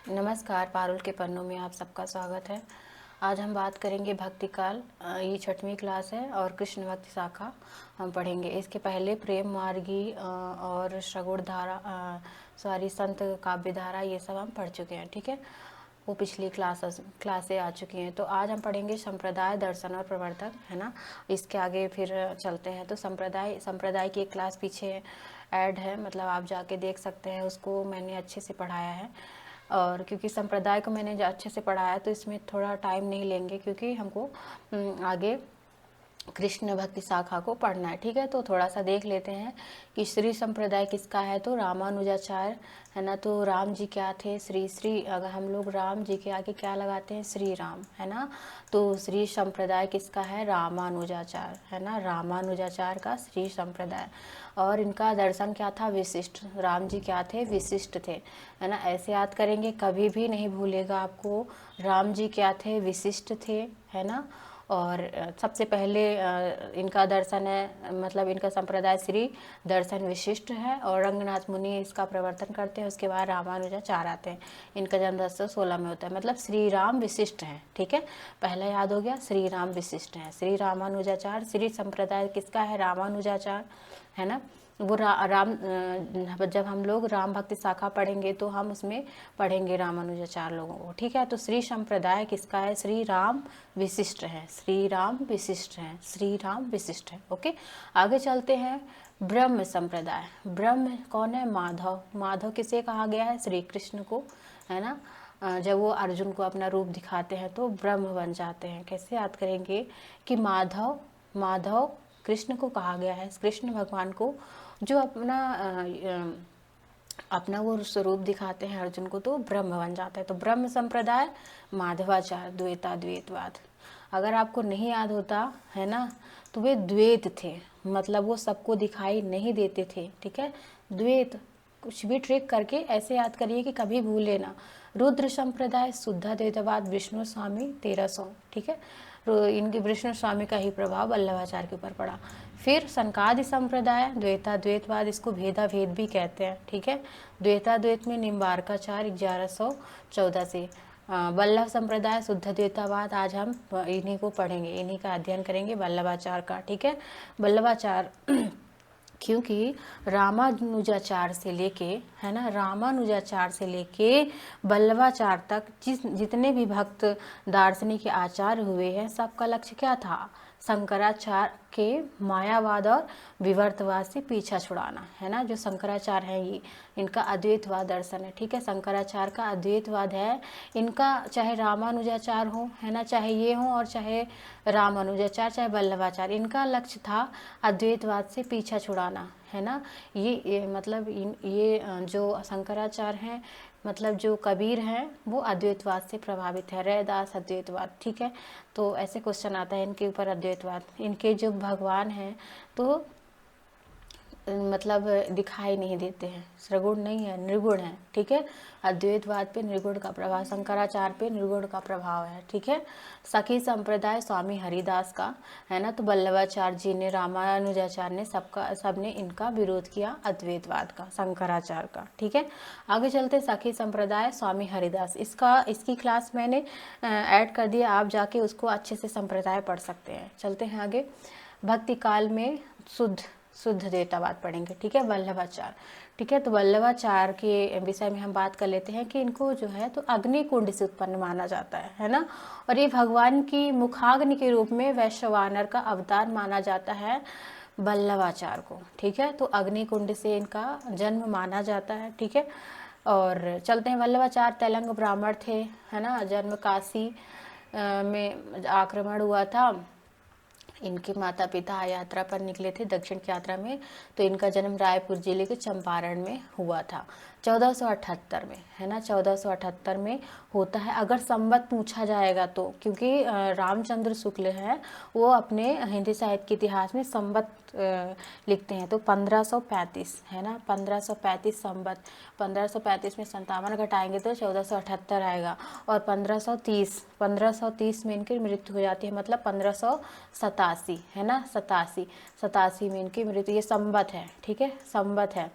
नमस्कार, पारुल के पन्नों में आप सबका स्वागत है। आज हम बात करेंगे भक्ति काल। ये 6वीं क्लास है और कृष्ण भक्ति शाखा हम पढ़ेंगे। इसके पहले प्रेम मार्गी और सगुण धारा संत काव्य धारा ये सब हम पढ़ चुके हैं, ठीक है। वो पिछली क्लासें आ चुकी हैं। तो आज हम पढ़ेंगे संप्रदाय, दर्शन और प्रवर्तक, है ना। इसके आगे फिर चलते हैं। तो संप्रदाय की एक क्लास पीछे ऐड है, मतलब आप जाके देख सकते हैं, उसको मैंने अच्छे से पढ़ाया है। और क्योंकि संप्रदाय को मैंने अच्छे से पढ़ाया तो इसमें थोड़ा टाइम नहीं लेंगे, क्योंकि हमको आगे कृष्ण भक्ति शाखा को पढ़ना है, ठीक है। तो थोड़ा सा देख लेते हैं कि श्री संप्रदाय किसका है। तो रामानुजाचार्य, है ना। तो राम जी क्या थे? श्री अगर हम लोग राम जी के आगे क्या लगाते हैं? श्री राम, है ना। तो श्री संप्रदाय किसका है? रामानुजाचार्य, है ना। रामानुजाचार्य का श्री संप्रदाय। और इनका दर्शन क्या था? विशिष्ट। राम जी क्या थे? विशिष्ट थे, है ना। ऐसे याद करेंगे, कभी भी नहीं भूलेगा आपको। राम जी क्या थे? विशिष्ट थे, है ना। और सबसे पहले इनका दर्शन है, मतलब इनका संप्रदाय श्री दर्शन विशिष्ट है, और रंगनाथ मुनि इसका प्रवर्तन करते हैं। उसके बाद रामानुजाचार्य आते हैं। इनका जन्म 1016 में होता है, मतलब श्री राम विशिष्ट हैं, ठीक है। पहला याद हो गया, श्री राम विशिष्ट हैं। श्री रामानुजाचार्य, श्री संप्रदाय किसका है? रामानुजाचार्य, है ना। वो जब हम लोग राम भक्ति शाखा पढ़ेंगे तो हम उसमें पढ़ेंगे रामानुजाचार्य लोगों को, ठीक है। तो श्री संप्रदाय किसका है? श्री राम विशिष्ट है, श्री राम विशिष्ट है, श्री राम विशिष्ट है, ओके। आगे चलते हैं। ब्रह्म संप्रदाय। ब्रह्म कौन है? माधव। माधव किसे कहा गया है? श्री कृष्ण को, है ना। जब वो अर्जुन को अपना रूप दिखाते हैं तो ब्रह्म बन जाते हैं। कैसे याद करेंगे कि माधव कृष्ण को कहा गया है, कृष्ण भगवान को, जो अपना वो स्वरूप दिखाते हैं अर्जुन को, तो ब्रह्म बन जाता है। तो ब्रह्म संप्रदाय, माधवाचार्य, द्वैतवाद। अगर आपको नहीं याद होता है ना, तो वे द्वैत थे, मतलब वो सबको दिखाई नहीं देते थे, ठीक है। द्वैत, कुछ भी ट्रिक करके ऐसे याद करिए कि कभी भूले ना। रुद्र संप्रदाय, शुद्ध द्वैतवाद, विष्णु स्वामी 1300, ठीक है। इनके विष्णु स्वामी का ही प्रभाव वल्लभाचार्य के ऊपर पड़ा। फिर सनकादि संप्रदाय, द्वैतवाद, इसको भेद भी कहते हैं, ठीक है। द्वैत में निम्बार्काचार्य 1114 से। वल्लभ संप्रदाय, शुद्ध द्वैतवाद, आज हम इन्हीं को पढ़ेंगे, इन्हीं का अध्ययन करेंगे, वल्लभाचार्य का, ठीक है। वल्लभाचार्य क्योंकि रामानुजाचार्य से लेके, है ना, रामानुजाचार्य से लेके वल्लभाचार्य तक जितने भी भक्त दार्शनिक आचार्य हुए हैं, सबका लक्ष्य क्या था? शंकराचार्य के मायावाद और विवर्तवाद से पीछा छुड़ाना, है ना। जो शंकराचार्य हैं, ये इनका अद्वैतवाद दर्शन है, ठीक है। शंकराचार्य का अद्वैतवाद है। इनका चाहे रामानुजाचार्य हो, है ना, चाहे ये हो, और चाहे रामानुजाचार्य, चाहे वल्लभाचार्य, इनका लक्ष्य था अद्वैतवाद से पीछा छुड़ाना, है ना। ये मतलब ये जो शंकराचार्य हैं, मतलब जो कबीर हैं, वो अद्वैतवाद से प्रभावित है। रैदास अद्वैतवाद, ठीक है। तो ऐसे क्वेश्चन आता है इनके ऊपर अद्वैतवाद। इनके जो भगवान हैं तो मतलब दिखाई नहीं देते हैं, सगुण नहीं है, निर्गुण है, ठीक है। अद्वैतवाद पे निर्गुण का प्रभाव, शंकराचार्य पे निर्गुण का प्रभाव है, ठीक है। सखी संप्रदाय स्वामी हरिदास का, है ना। तो वल्लभाचार्य जी ने, रामानुजाचार्य ने, सबने इनका विरोध किया, अद्वैतवाद का, शंकराचार्य का, ठीक है। आगे चलते, सखी संप्रदाय स्वामी हरिदास, इसकी क्लास मैंने ऐड कर दिया, आप जाके उसको अच्छे से संप्रदाय पढ़ सकते हैं। चलते हैं आगे। भक्ति काल में शुद्ध द्वैतवाद पढ़ेंगे, ठीक है, वल्लभाचार्य, ठीक है। तो वल्लभाचार्य के विषय में हम बात कर लेते हैं कि इनको जो है तो अग्नि कुंड से उत्पन्न माना जाता है ना। और ये भगवान की मुखाग्नि के रूप में वैश्वानर का अवतार माना जाता है वल्लभाचार्य को, ठीक है। तो अग्नि कुंड से इनका जन्म माना जाता है, ठीक है। और चलते हैं, वल्लभाचार्य तेलंग ब्राह्मण थे, है ना। जन्म काशी में आक्रमण हुआ था। इनके माता पिता यात्रा पर निकले थे, दक्षिण की यात्रा में। तो इनका जन्म रायपुर जिले के चंपारण में हुआ था 1478 में, है ना। 1478 में होता है। अगर संवत पूछा जाएगा तो, क्योंकि रामचंद्र शुक्ल है, वो अपने हिंदी साहित्य के इतिहास में संवत लिखते हैं। तो 1535, है ना, 1535 संवत। 1535 में 57 घटाएंगे तो 1478 आएगा। और 1530 में इनकी मृत्यु हो जाती है, मतलब 1587, है ना, 87 में इनकी मृत्यु। ये संवत है, ठीक है, संवत है।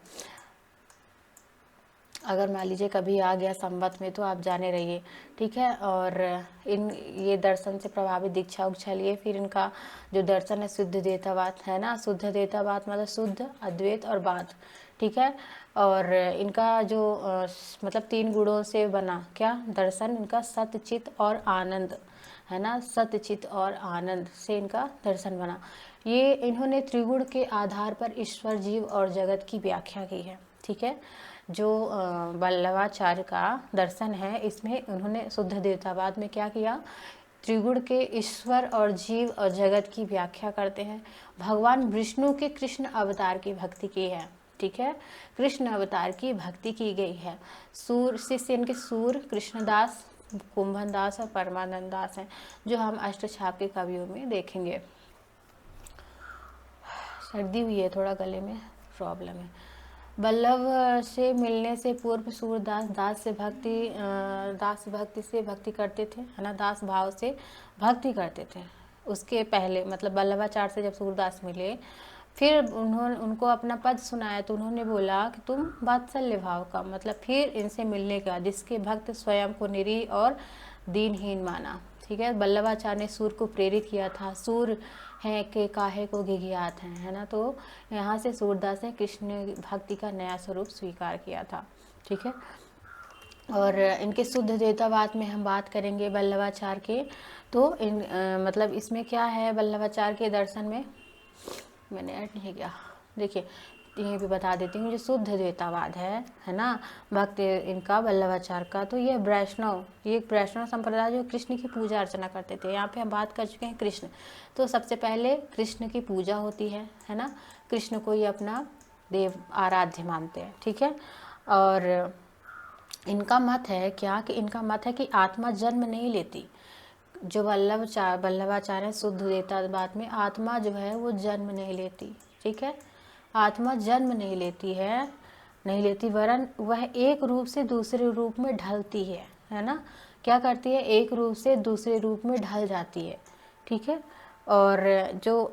अगर मान लीजिए कभी आ गया संवत में तो आप जाने रहिए, ठीक है। और इन ये दर्शन से प्रभावित दीक्षा उक्षा लिए, फिर इनका जो दर्शन है शुद्ध द्वैतावाद है ना, शुद्ध द्वैतावाद मतलब शुद्ध अद्वैत और वाद, ठीक है। और इनका जो मतलब 3 गुणों से बना क्या दर्शन, इनका सत्य चित और आनंद है ना, सत्य चित और आनंद से इनका दर्शन बना। ये इन्होंने त्रिगुण के आधार पर ईश्वर, जीव और जगत की व्याख्या की है, ठीक है। जो वल्लभाचार्य का दर्शन है, इसमें उन्होंने शुद्ध देवतावाद में क्या किया, त्रिगुण के ईश्वर और जीव और जगत की व्याख्या करते हैं। भगवान विष्णु के कृष्ण अवतार की भक्ति की है, ठीक है, कृष्ण अवतार की भक्ति की गई है। सूर शिष्य इनके सूर, कृष्णदास, कुंभन दास और परमानंद दास हैं, जो हम अष्टछाप के कवियों में देखेंगे। सर्दी हुई है, थोड़ा गले में प्रॉब्लम है। वल्लभ से मिलने से पूर्व सूरदास दास भक्ति से भक्ति करते थे, है ना, दास भाव से भक्ति करते थे। उसके पहले मतलब वल्लभाचार्य से जब सूरदास मिले, फिर उनको अपना पद सुनाया तो उन्होंने बोला कि तुम वात्सल्य भाव का, मतलब फिर इनसे मिलने के बाद जिसके भक्त स्वयं को निरीह और दीनहीन माना, ठीक है। वल्लभाचार्य ने सूर को प्रेरित किया था, सूर हैं के काहे को घिघियात हैं, है ना। तो यहाँ से सूरदास ने कृष्ण भक्ति का नया स्वरूप स्वीकार किया था, ठीक है। और इनके शुद्ध द्वैतावाद में हम बात करेंगे वल्लभाचार्य के, तो मतलब इसमें क्या है वल्लभाचार्य के दर्शन में, मैंने ऐड नहीं किया, देखिए यहीं पे बता देती हूँ। जो शुद्ध द्वैतावाद है ना, भक्त इनका वल्लभाचार्य का, तो ये वैष्णव संप्रदाय जो कृष्ण की पूजा अर्चना करते थे। यहाँ पे हम बात कर चुके हैं कृष्ण, तो सबसे पहले कृष्ण की पूजा होती है ना, कृष्ण को ये अपना देव आराध्य मानते हैं, ठीक है। और इनका मत है क्या, कि इनका मत है कि आत्मा जन्म नहीं लेती। जो वल्लभाचार्य शुद्ध द्वैतावाद में आत्मा जो है वो जन्म नहीं लेती, ठीक है, आत्मा जन्म नहीं लेती, वरन वह एक रूप से दूसरे रूप में ढलती है ना, क्या करती है, एक रूप से दूसरे रूप में ढल जाती है, ठीक है। और जो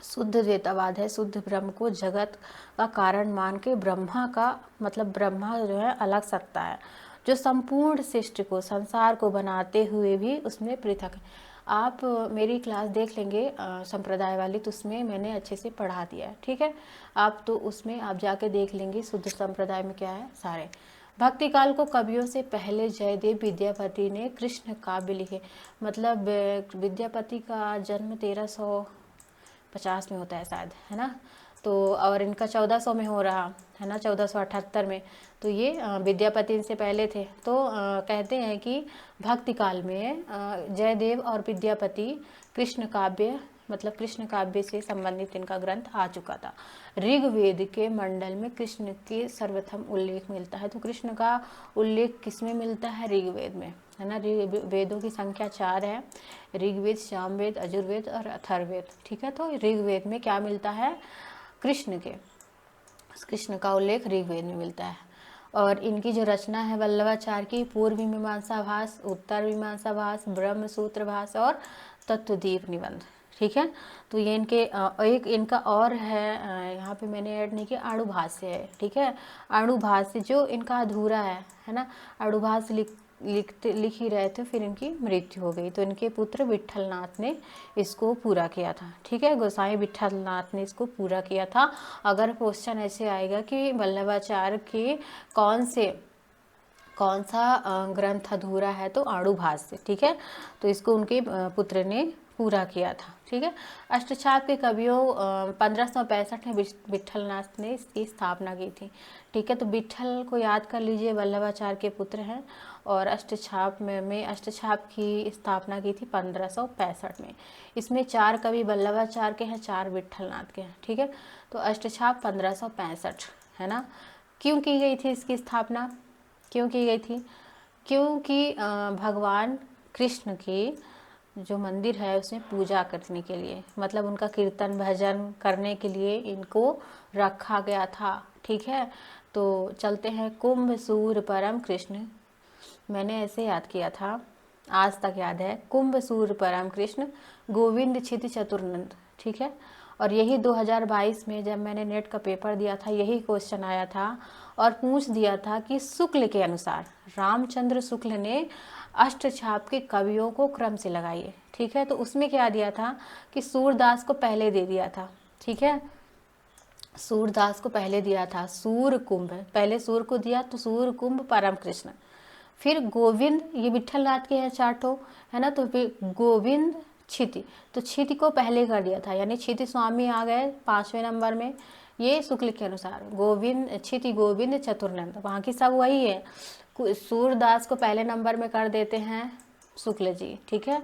शुद्ध द्वैतावाद है, शुद्ध ब्रह्म को जगत का कारण मान के ब्रह्मा का मतलब ब्रह्मा जो है अलग सत्ता है, जो संपूर्ण सृष्टि को संसार को बनाते हुए भी उसमें पृथक है। आप मेरी क्लास देख लेंगे संप्रदाय वाली, तो उसमें मैंने अच्छे से पढ़ा दिया है, ठीक है। आप तो उसमें आप जाके देख लेंगे शुद्ध संप्रदाय में क्या है सारे। भक्ति काल को कवियों से पहले जयदेव विद्यापति ने कृष्ण काव्य लिखे, मतलब विद्यापति का जन्म 1350 में होता है शायद, है ना। तो और इनका 1400 में हो रहा है ना, 1478 में, तो ये विद्यापति इनसे पहले थे। तो कहते हैं कि भक्ति काल में जयदेव और विद्यापति कृष्ण काव्य मतलब कृष्ण काव्य से संबंधित इनका ग्रंथ आ चुका था। ऋग्वेद के मंडल में कृष्ण के सर्वप्रथम उल्लेख मिलता है। तो कृष्ण का उल्लेख किसमें मिलता है, ऋग्वेद में, है ना। वेदों की संख्या 4 है, ऋग्वेद, सामवेद, यजुर्वेद और अथर्ववेद, ठीक है। तो ऋग्वेद में क्या मिलता है, कृष्ण का उल्लेख ऋग्वेद में मिलता है। और इनकी जो रचना है वल्लभाचार्य की, पूर्व मीमांसा भास, उत्तर मीमांसा भास, ब्रह्म सूत्र भास और तत्वदीप निबंध, ठीक है। तो ये इनके एक इनका और है, यहाँ पे मैंने ऐड नहीं किया, अणुभाष्य है, ठीक है। अणुभाष्य जो इनका अधूरा है ना, अणुभाष्य लिख ही रहे थे, फिर इनकी मृत्यु हो गई। तो इनके पुत्र विट्ठलनाथ ने इसको पूरा किया था, ठीक है, गोसाई विट्ठलनाथ ने इसको पूरा किया था। अगर क्वेश्चन ऐसे आएगा कि वल्लभाचार्य के कौन सा ग्रंथ अधूरा है, तो अणुभाष्य, ठीक है। तो इसको उनके पुत्र ने पूरा किया था, ठीक है। अष्टछाप के कवियों 1565 में विट्ठलनाथ ने इसकी स्थापना की थी, ठीक है। तो विट्ठल को याद कर लीजिए, वल्लभाचार्य के पुत्र हैं। और अष्टछाप में अष्टछाप की स्थापना की थी 1565 में। इसमें 4 कवि वल्लभाचार्य के हैं, 4 विट्ठलनाथ के हैं, ठीक है। तो अष्टछाप 1565 है ना। क्यों की गई थी इसकी स्थापना, क्यों की गई थी, क्योंकि भगवान कृष्ण की जो मंदिर है उसमें पूजा करने के लिए, मतलब उनका कीर्तन भजन करने के लिए इनको रखा गया था, ठीक है। तो चलते हैं, कुंभ सूर परम कृष्ण, मैंने ऐसे याद किया था, आज तक याद है, कुंभ सूर परम कृष्ण गोविंद छित चतुर्नंद, ठीक है। और यही 2022 में जब मैंने नेट का पेपर दिया था यही क्वेश्चन आया था और पूछ दिया था कि शुक्ल के अनुसार रामचंद्र शुक्ल ने अष्टछाप के कवियों को क्रम से लगाइए। ठीक है, तो उसमें क्या दिया था कि सूरदास को पहले दे दिया था। ठीक है, सूरदास को पहले दिया था, सूर कुंभ पहले सूर को दिया, तो सूर कुंभ परम कृष्ण, फिर गोविंद, ये विठल नाथ के हैं चार्टो, है ना, तो फिर गोविंद क्षिति, तो क्षिति को पहले कर दिया था, यानी क्षिति स्वामी आ गए 5वें नंबर में। ये शुक्ल के अनुसार गोविंद क्षिति गोविंद चतुर्नंद, वहाँ की सब वही है। सूरदास को पहले नंबर में कर देते हैं शुक्ल जी। ठीक है,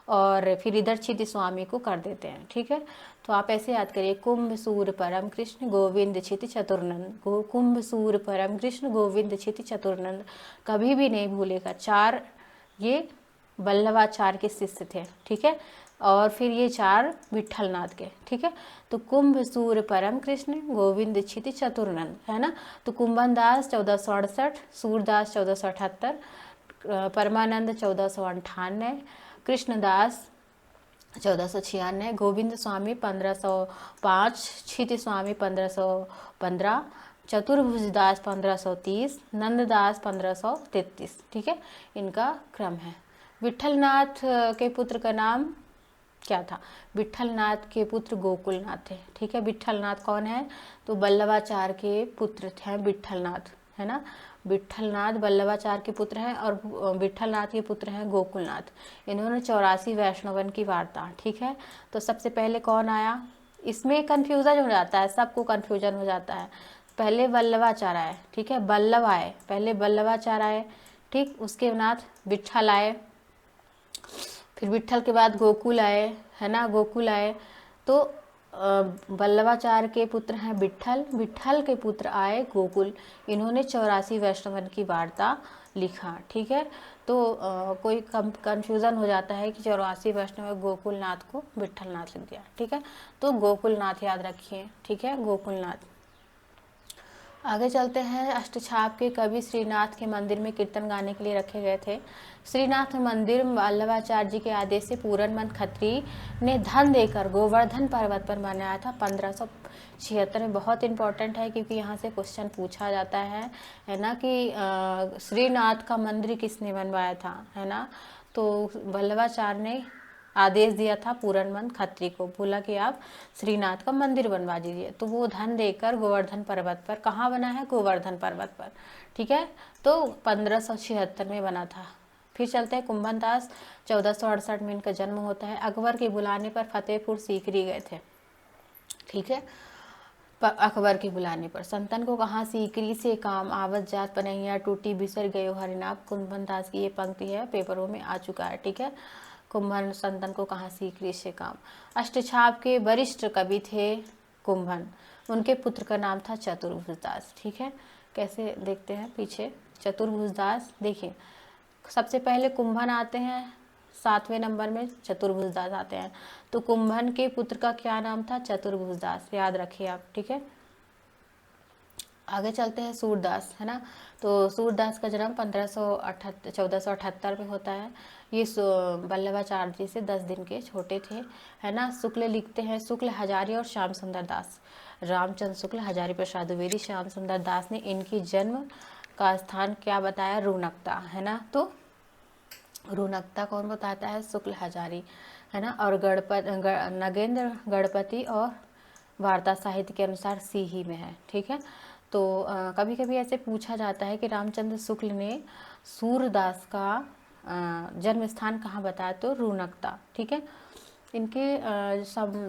और फिर इधर क्षिति स्वामी को कर देते हैं। ठीक है, तो आप ऐसे याद करिए, कुंभ सूर परम कृष्ण गोविंद क्षिति चतुर्नंद, कुंभ सूर परम कृष्ण गोविंद क्षिति चतुर्नंद, कभी भी नहीं भूलेगा। 4 ये वल्लभाचार्य के शिष्य थे। ठीक है, और फिर ये 4 विठलनाथ के। ठीक है, तो कुंभ सूर परम कृष्ण गोविंद क्षिति चतुर्नंद, है ना। तो कुंभन दास 1468, सूरदास 1478, परमानंद 1498, कृष्णदास 1496, गोविंद स्वामी 1505, क्षिति स्वामी 1515, चतुर्भुजदास 1530, नंददास 1533। ठीक है, इनका क्रम है। विठलनाथ के पुत्र का नाम क्या था? विठलनाथ के पुत्र गोकुलनाथ थे। ठीक है, विठलनाथ कौन है? तो वल्लभाचार्य के पुत्र थे विठलनाथ, है ना। विठलनाथ वल्लभाचार्य के पुत्र हैं और विठलनाथ के पुत्र हैं गोकुलनाथ। इन्होंने 84 वैष्णवन की वार्ता। ठीक है, तो सबसे पहले कौन आया? इसमें कन्फ्यूजन हो जाता है, सबको कन्फ्यूजन हो जाता है। पहले वल्लभाचार्य आए। ठीक है, वल्लभ आए, पहले वल्लभाचार्य आए। ठीक, उसके बाद विठल आए, फिर विठल के बाद गोकुल आए, है ना, गोकुल आए। तो वल्लभाचार्य के पुत्र हैं विठल, विठल के पुत्र आए गोकुल। इन्होंने 84 वैष्णवन की वार्ता लिखा। ठीक है, तो कोई कंफ्यूजन हो जाता है कि 84 वैष्णव गोकुलनाथ को विठलनाथ लिख दिया। ठीक है, तो गोकुलनाथ याद रखिए। ठीक है, गोकुलनाथ। आगे चलते हैं। अष्टछाप के कवि श्रीनाथ के मंदिर में कीर्तन गाने के लिए रखे गए थे। श्रीनाथ मंदिर वल्लभाचार्य जी के आदेश से पूरनमंद खत्री ने धन देकर गोवर्धन पर्वत पर बनाया था 1576 में। बहुत इंपॉर्टेंट है क्योंकि यहाँ से क्वेश्चन पूछा जाता है ना, कि श्रीनाथ का मंदिर किसने बनवाया था, है ना। तो वल्लभाचार्य ने आदेश दिया था पूरनमंद खत्री को, बोला कि आप श्रीनाथ का मंदिर बनवा दीजिए। तो वो धन देकर गोवर्धन पर्वत पर, कहाँ बना है? गोवर्धन पर्वत पर। ठीक है, तो 1576 में बना था। फिर चलते हैं कुंभन दास, 1468 में इनका जन्म होता है। अकबर के बुलाने पर फतेहपुर सीकरी गए थे। ठीक है, अकबर के बुलाने पर संतन को कहाँ सीकरी से काम, आवत जात पनैया टूटी बिसर गयो हरिनाम। कुंभन दास की ये पंक्ति है, पेपरों में आ चुका है। ठीक है, कुंभन संतन को कहाँ सीकरी से काम। अष्टछाप के वरिष्ठ कवि थे कुंभन, उनके पुत्र का नाम था चतुर्भुजदास। ठीक है, कैसे देखते हैं पीछे। चतुर्भुजदास देखिए, सबसे पहले कुंभन आते हैं, 7वें नंबर में चतुर्भुजदास आते हैं। तो कुंभन के पुत्र का क्या नाम था? चतुर्भुजदास, याद रखिए आप। ठीक है, आगे चलते हैं। सूरदास, है ना। तो सूरदास का जन्म 1478 में होता है। ये वल्लभाचार्य जी से 10 दिन के छोटे थे, है ना। शुक्ल लिखते हैं, शुक्ल हजारी और श्याम सुंदर दास, रामचंद्र शुक्ल हजारी प्रसाद द्विवेदी श्याम सुंदर दास ने इनकी जन्म का स्थान क्या बताया? रूनकता, है ना। तो रूनकता कौन बताता है? शुक्ल हजारी, है ना। और नगेंद्र गणपति और वार्ता साहित्य के अनुसार सीही में है। ठीक है, तो कभी कभी ऐसे पूछा जाता है कि रामचंद्र शुक्ल ने सूरदास का जन्म स्थान कहाँ बताया? तो रूनकता। ठीक है, इनके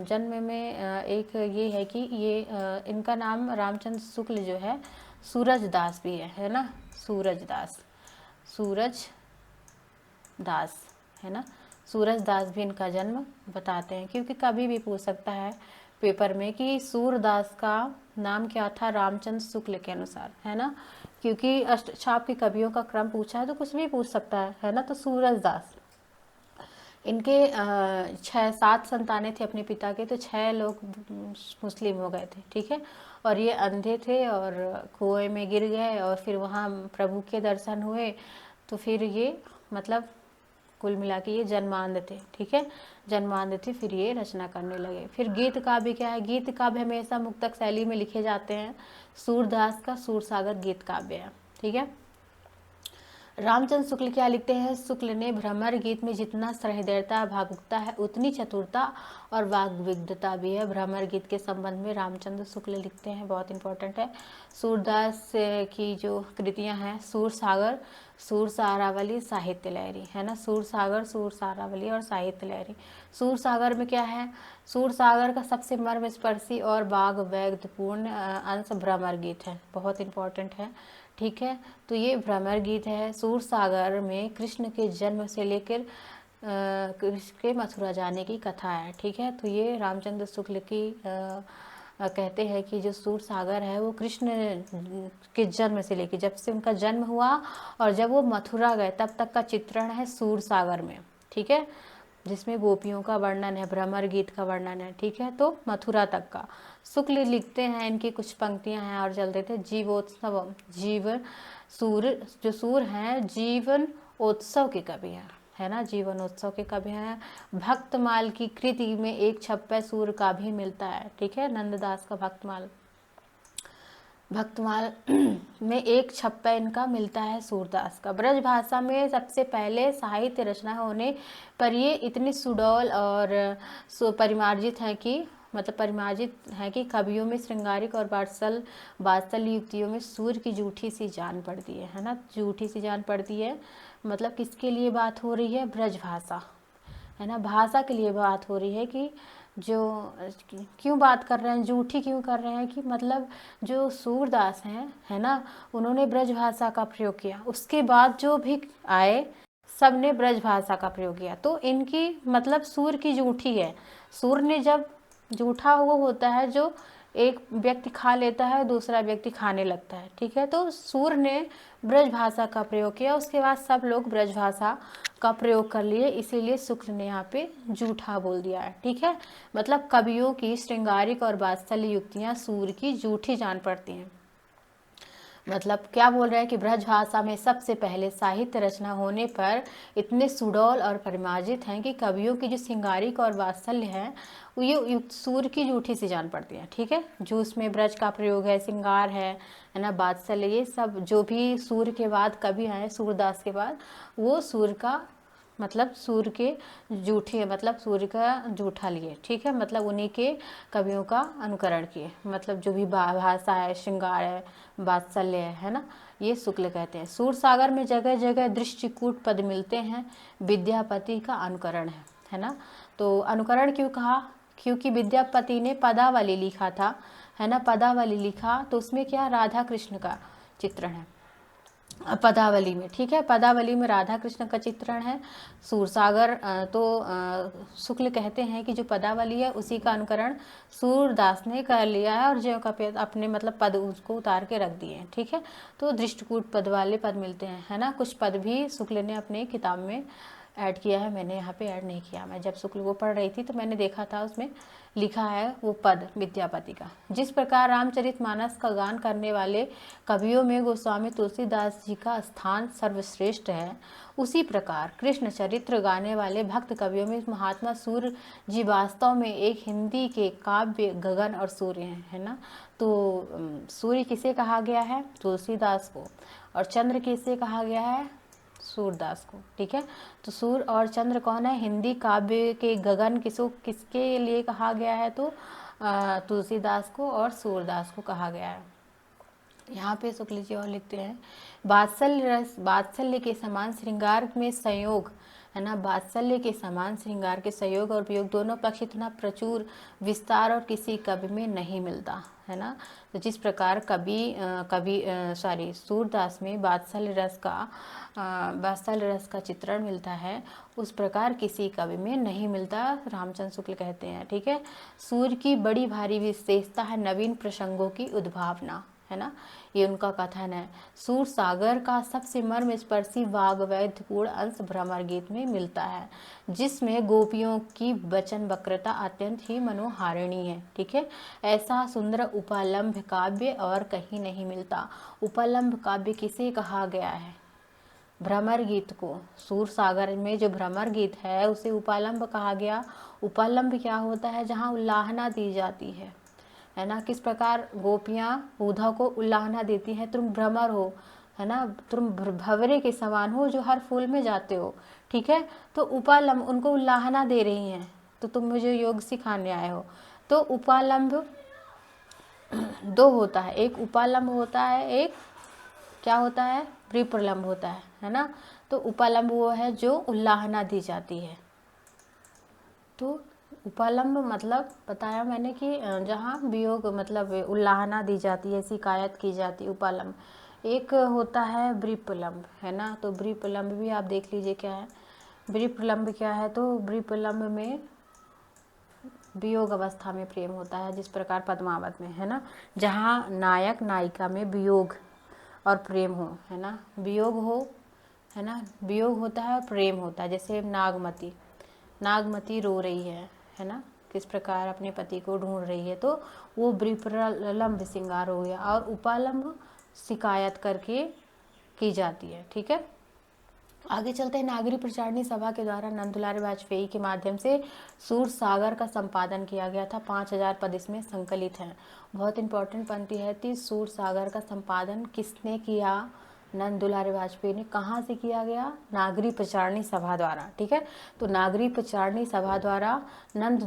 जन्म में एक ये है कि ये इनका नाम रामचंद्र शुक्ल जो है सूरजदास भी है ना। सूरजदास, सूरज दास, है ना। सूरज दास भी इनका जन्म बताते हैं, क्योंकि कभी भी पूछ सकता है पेपर में कि सूरदास का नाम क्या था रामचंद्र शुक्ल के अनुसार, है ना। क्योंकि अष्टछाप के कवियों का क्रम पूछा है तो कुछ भी पूछ सकता है ना। तो सूरज दास, इनके 6-7 संतानें थे अपने पिता के, तो 6 लोग मुस्लिम हो गए थे। ठीक है, और ये अंधे थे और कुएं में गिर गए और फिर वहाँ प्रभु के दर्शन हुए, तो फिर ये मतलब कुल मिला के ये जन्मांध थे, ठीक है, जन्मांध थे, फिर ये रचना करने लगे। फिर गीत काव्य क्या है? गीत काव्य हमेशा मुक्तक शैली में लिखे जाते हैं। सूरदास का सूरसागर गीत काव्य है, ठीक है। रामचंद्र शुक्ल क्या लिखते हैं? शुक्ल ने भ्रमर गीत में जितना सहृदयता भावुकता है उतनी चतुरता और वाग्विदता भी है। भ्रमर गीत के संबंध में रामचंद्र शुक्ल लिखते हैं, बहुत इंपॉर्टेंट है। सूरदास की जो कृतियां हैं, सूर सागर, सूर सारावली, साहित्य लहरी, है ना, सूर सागर, सूर सारावली और साहित्य लहरी। सूर सागर में क्या है? सूर सागर का सबसे मर्मस्पर्शी और वाग वैगपूर्ण अंश भ्रमर गीत है, बहुत इंपॉर्टेंट है, ठीक है। तो ये भ्रमर गीत है। सूर सागर में कृष्ण के जन्म से लेकर कृष्ण के मथुरा जाने की कथा है, ठीक है। तो ये रामचंद्र शुक्ल की कहते हैं कि जो सूर सागर है वो कृष्ण के जन्म से लेकर, जब से उनका जन्म हुआ और जब वो मथुरा गए तब तक का चित्रण है सूर सागर में, ठीक है, जिसमें गोपियों का वर्णन है, भ्रमर गीत का वर्णन है, ठीक है। तो मथुरा तक का शुक्ल लिखते हैं, इनकी कुछ पंक्तियां हैं और चलते थे। जीवोत्सव, जीवन सूर, जो सूर हैं जीवन उत्सव के कवि हैं, है ना, जीवनोत्सव के कवि हैं। भक्तमाल की कृति में एक छप्पे सूर का भी मिलता है, ठीक है, नंददास का भक्तमाल, भक्तमाल में एक छप्पा इनका मिलता है सूरदास का। ब्रज भाषा में सबसे पहले साहित्य रचना होने पर ये इतनी सुडौल और परिमार्जित है कि कवियों में श्रृंगारिक और वात्सल्य युक्तियों में सूर की जूठी सी जान पड़ती है ना, जूठी सी जान पड़ती है। मतलब किसके लिए बात हो रही है? ब्रज भाषा, है ना, भाषा के लिए बात हो रही है कि जो क्यों बात कर रहे हैं, जूठी क्यों कर रहे हैं कि मतलब जो सूरदास हैं, है ना, उन्होंने ब्रज भाषा का प्रयोग किया, उसके बाद जो भी आए सब ने ब्रज भाषा का प्रयोग किया, तो इनकी मतलब सूर की जूठी है। सूर ने जब जूठा वो होता है जो एक व्यक्ति खा लेता है दूसरा व्यक्ति खाने लगता है, ठीक है। तो सूर ने ब्रज भाषा का प्रयोग किया, उसके बाद सब लोग ब्रज भाषा का प्रयोग कर लिए, इसीलिए शुक्ल ने यहाँ पे जूठा बोल दिया है, ठीक है। मतलब कवियों की श्रृंगारिक और वात्सल्य युक्तियाँ सूर की जूठी जान पड़ती हैं। मतलब क्या बोल रहे हैं कि ब्रज भाषा में सबसे पहले साहित्य रचना होने पर इतने सुडौल और परिमार्जित हैं कि कवियों की जो श्रृंगारिक और वात्सल्य है ये सूर की जूठी सी जान पड़ती है, ठीक है। जो उसमें ब्रज का प्रयोग है, श्रृंगार है ना, वात्सल्य, ये सब जो भी सूर के बाद कवि आए, सूरदास के बाद, वो सूर का मतलब सूर के जूठे, मतलब सूर्य का जूठा लिए, ठीक है। मतलब उन्हीं के कवियों का अनुकरण किए, मतलब जो भी भाषा है, श्रृंगार है, वात्सल्य है ना, ये शुक्ल कहते हैं। सूर सागर में जगह जगह दृष्टिकूट पद मिलते हैं, विद्यापति का अनुकरण है ना। तो अनुकरण क्यों कहा? क्योंकि विद्यापति ने पदावली लिखा था, है ना, पदावली लिखा तो उसमें क्या राधा कृष्ण का चित्रण है पदावली में, ठीक है, पदावली में राधा कृष्ण का चित्रण है। सूरसागर तो शुक्ल कहते हैं कि जो पदावली है उसी का अनुकरण सूरदास ने कर लिया है और जो अपने मतलब पद उसको उतार के रख दिए हैं, ठीक है। तो दृष्टिकूट पद वाले पद मिलते हैं, है ना। कुछ पद भी शुक्ल ने अपने किताब में ऐड किया है, मैंने यहाँ पे ऐड नहीं किया। मैं जब शुक्ल को पढ़ रही थी तो मैंने देखा था उसमें लिखा है वो पद विद्यापति का। जिस प्रकार रामचरितमानस का गान करने वाले कवियों में गोस्वामी तुलसीदास जी का स्थान सर्वश्रेष्ठ है, उसी प्रकार कृष्ण चरित्र गाने वाले भक्त कवियों में महात्मा सूर्य जी वास्तव में एक हिंदी के काव्य गगन और सूर्य हैं, है ना। तो सूर्य किसे कहा गया है? तुलसीदास को। और चंद्र किसे कहा गया है? सूरदास को, ठीक है। तो सूर्य और चंद्र कौन है? हिंदी काव्य के गगन किसके लिए कहा गया है? तो तुलसीदास को और सूरदास को कहा गया है। यहाँ पे शुक्ल जी और लिखते हैं, वात्सल्य के समान श्रृंगार में संयोग, है ना, वात्सल्य के समान श्रृंगार के संयोग और उपयोग दोनों पक्ष इतना प्रचुर विस्तार और किसी कवि में नहीं मिलता, है ना। तो जिस प्रकार सूरदास में वात्सल्य रस का चित्रण मिलता है, उस प्रकार किसी कवि में नहीं मिलता, रामचंद्र शुक्ल कहते हैं, ठीक है। सूर्य की बड़ी भारी विशेषता है नवीन प्रसंगों की उद्भावना, है ना, ये उनका कथन है। सूर सागर का सबसे मर्मस्पर्शी वाग्वैधपूर्ण अंश भ्रमर गीत में मिलता है, जिसमें गोपियों की वचन वक्रता अत्यंत ही मनोहारिणी है, ठीक है। ऐसा सुंदर उपलम्भ काव्य और कहीं नहीं मिलता। उपलम्भ काव्य किसे कहा गया है? भ्रमर गीत को, सूर सागर में जो भ्रमर गीत है उसे उपालंब कहा गया। उपालंब क्या होता है? जहाँ उल्लाहना दी जाती है ना। किस प्रकार गोपियाँ उद्धव को उल्लाहना देती हैं, तुम भ्रमर हो, है ना, तुम भंवरे के समान हो जो हर फूल में जाते हो, ठीक है। तो उपालंब उनको उल्लाहना दे रही हैं, तो तुम मुझे योग सिखाने आए हो। तो उपालंब दो होता है, एक उपालंब होता है, एक क्या होता है? विप्रलंब होता है ना। तो उपालंब वो है जो उल्लाहना दी जाती है। तो उपालंब मतलब बताया मैंने कि जहाँ वियोग मतलब उल्लाहना दी जाती है, शिकायत की जाती है, उपालंब। एक होता है विप्रलंब, है ना। तो विप्रलंब भी आप देख लीजिए क्या है। विप्रलंब क्या है? तो विप्रलंब में वियोग अवस्था में प्रेम होता है, जिस प्रकार पद्मावत में, है ना, जहाँ नायक नायिका में वियोग और प्रेम हो, है ना, वियोग हो, है ना, वियोग होता है और प्रेम होता है। जैसे नागमती रो रही है ना, किस प्रकार अपने पति को ढूंढ रही है, तो वो विप्रलंब श्रृंगार हो गया। और उपालंब शिकायत करके की जाती है, ठीक है। आगे चलते हैं। नागरिक प्रचारणी सभा के द्वारा नंद दुलारे वाजपेयी के माध्यम से सूर सागर का संपादन किया गया था। 5000 पद इसमें संकलित हैं। बहुत इंपॉर्टेंट पंक्ति है कि सूर सागर का संपादन किसने किया? नंद दुलारे वाजपेयी ने। कहाँ से किया गया? नागरिक प्रचारणी सभा द्वारा, ठीक है। तो नागरिक प्रचारणी सभा द्वारा नंद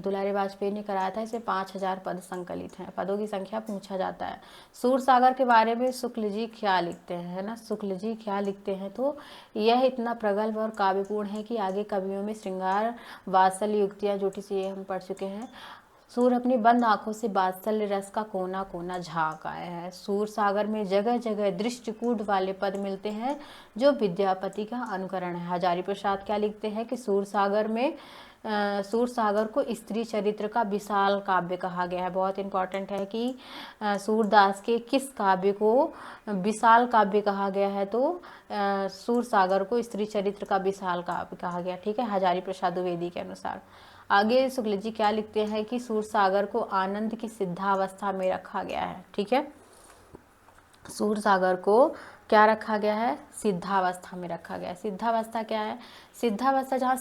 दुलारे वाजपेयी ने कराया था। इसमें 5000 पद संकलित हैं। पदों की संख्या पूछा जाता है। सूर सागर के बारे में शुक्ल जी क्या लिखते हैं, है ना, शुक्ल जी क्या लिखते हैं? तो यह इतना प्रगल्भ और काव्यपूर्ण है कि आगे कवियों में श्रृंगार वात्सल्य युक्तियाँ जुटी सी, ये हम पढ़ चुके हैं। सूर अपनी बंद आंखों से वात्सल्य रस का कोना कोना झांक आया है। सूर सागर में जगह जगह दृष्टिकूट वाले पद मिलते हैं जो विद्यापति का अनुकरण है। हजारी प्रसाद क्या लिखते हैं कि सूर सागर को स्त्री चरित्र का विशाल काव्य कहा गया है। बहुत इंपॉर्टेंट है कि सूरदास के किस काव्य को विशाल काव्य कहा गया है? तो सूर सागर को स्त्री चरित्र का विशाल काव्य कहा गया, ठीक है, हजारी प्रसाद द्विवेदी के अनुसार। आगे शुक्ल जी क्या लिखते हैं कि सूर सागर को आनंद की सिद्धावस्था में रखा गया है, ठीक है। सूर सागर को क्या रखा गया है? सिद्धावस्था में रखा गया है। सिद्धावस्था क्या है? सिद्धावस्था जहाँ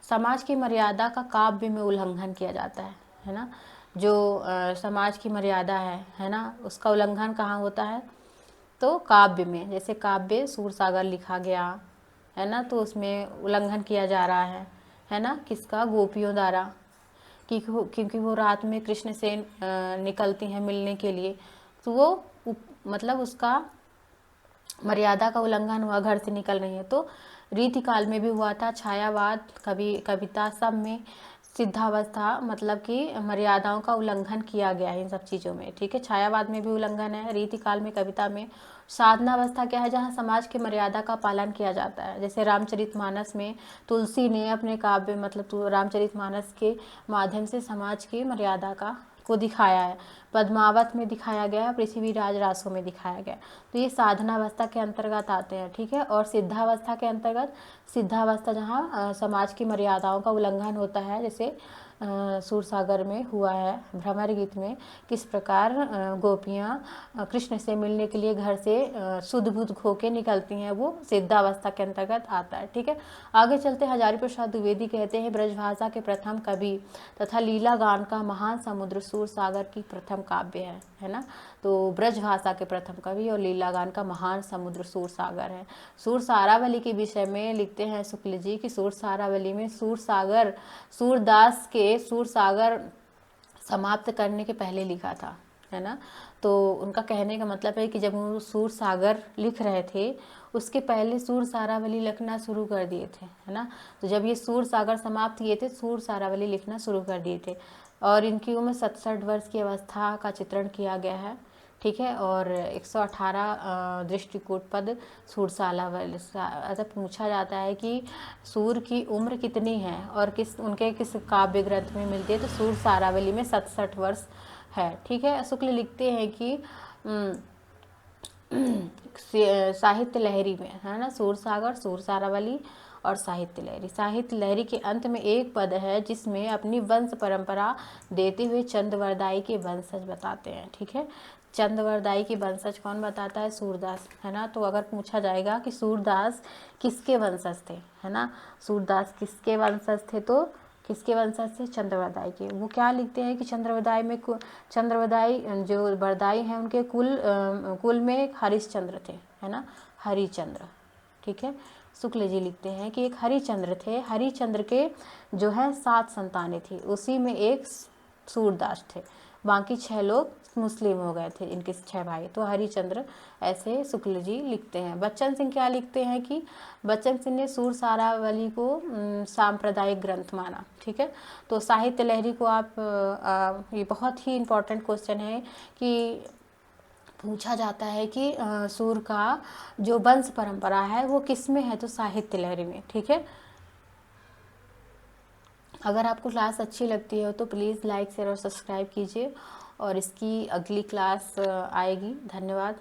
समाज की मर्यादा का काव्य में उल्लंघन किया जाता है ना। जो समाज की मर्यादा है ना, उसका उल्लंघन कहाँ होता है? तो काव्य में। जैसे काव्य सूर सागर लिखा गया है ना, तो उसमें उल्लंघन किया जा रहा है ना, किसका? गोपियों द्वारा, क्योंकि वो रात में कृष्ण से निकलती हैं मिलने के लिए, तो वो मतलब उसका मर्यादा का उल्लंघन हुआ, घर से निकल रही है। तो रीतिकाल में भी हुआ था, छायावाद कविता सब में सिद्धावस्था मतलब कि मर्यादाओं का उल्लंघन किया गया है इन सब चीज़ों में, ठीक है। छायावाद में भी उल्लंघन है, रीतिकाल में, कविता में। साधनावस्था क्या है? जहाँ समाज की मर्यादा का पालन किया जाता है। जैसे रामचरितमानस में तुलसी ने अपने काव्य मतलब रामचरितमानस के माध्यम से समाज की मर्यादा को दिखाया है। पद्मावत में दिखाया गया, पृथ्वीराज रासों में दिखाया गया। तो ये साधनावस्था के अंतर्गत आते हैं, ठीक है। और सिद्धावस्था के अंतर्गत, सिद्धावस्था जहाँ समाज की मर्यादाओं का उल्लंघन होता है, जैसे सूरसागर में हुआ है भ्रमर गीत में, किस प्रकार गोपियाँ कृष्ण से मिलने के लिए घर से शुद्ध बुद्ध खो के निकलती हैं, वो सिद्धावस्था के अंतर्गत आता है, ठीक है। आगे चलते हजारी प्रसाद द्विवेदी कहते हैं ब्रजभाषा के प्रथम कवि तथा लीला गान का महान समुद्र सूरसागर की प्रथम काव्य है ना। तो ब्रजभाषा के प्रथम कवि और लीला गान का महान समुद्र सूरसागर है। सूरसारावली के विषय में लिखते हैं शुक्ल जी कि सूरसारावली में सूरसागर सूरदास के सूरसागर समाप्त करने के पहले लिखा था, है ना। तो उनका कहने का मतलब है कि जब वो सूरसागर लिख रहे थे उसके पहले सूरसारावली लिखना शुरू कर दिए थे, है ना। तो जब ये सूरसागर समाप्त किए थे, सूरसारावली लिखना शुरू कर दिए थे। और इनकी उम्र 67 वर्ष की अवस्था का चित्रण किया गया है, ठीक है। और 118 दृष्टिकूट पद सूरसारावली। ऐसा पूछा जाता है कि सूर की उम्र कितनी है और किस काव्य ग्रंथ में मिलती है, तो सूरसारावली में 67 वर्ष है, ठीक है। शुक्ल लिखते हैं कि साहित्य लहरी में, है ना, सूरसागर, सूरसारावली और साहित्य लहरी। साहित्य लहरी के अंत में एक पद है जिसमें अपनी वंश परंपरा देते हुए चंद्रवरदाई के वंशज बताते हैं, ठीक है। चंद्रवरदाई की वंशज कौन बताता है? सूरदास, है ना। तो अगर पूछा जाएगा कि सूरदास किसके वंशज थे, है ना, सूरदास किसके वंशज थे, तो किसके वंशज थे? चंद्रवरदाई के। वो क्या लिखते हैं कि चंद्रवरदाई जो वरदाई हैं उनके कुल में हरिश्चंद्र थे, है ना, हरिचंद्र, ठीक है। शुक्ल जी लिखते हैं कि एक हरिचंद्र थे, हरिचंद्र के जो है 7 संतानें थी, उसी में एक सूरदास थे, बाकी 6 लोग मुस्लिम हो गए थे, इनके 6 भाई। तो हरिचंद्र ऐसे शुक्ल जी लिखते हैं। बच्चन सिंह क्या लिखते हैं कि बच्चन सिंह ने सूर सारावली को सांप्रदायिक ग्रंथ माना, ठीक है। तो साहित्य लहरी को आप ये बहुत ही इम्पोर्टेंट क्वेश्चन है कि पूछा जाता है कि सूर का जो वंश परंपरा है वो किस में है, तो साहित्य लहरी में, ठीक है। अगर आपको क्लास अच्छी लगती है तो प्लीज़ लाइक शेयर और सब्सक्राइब कीजिए, और इसकी अगली क्लास आएगी। धन्यवाद।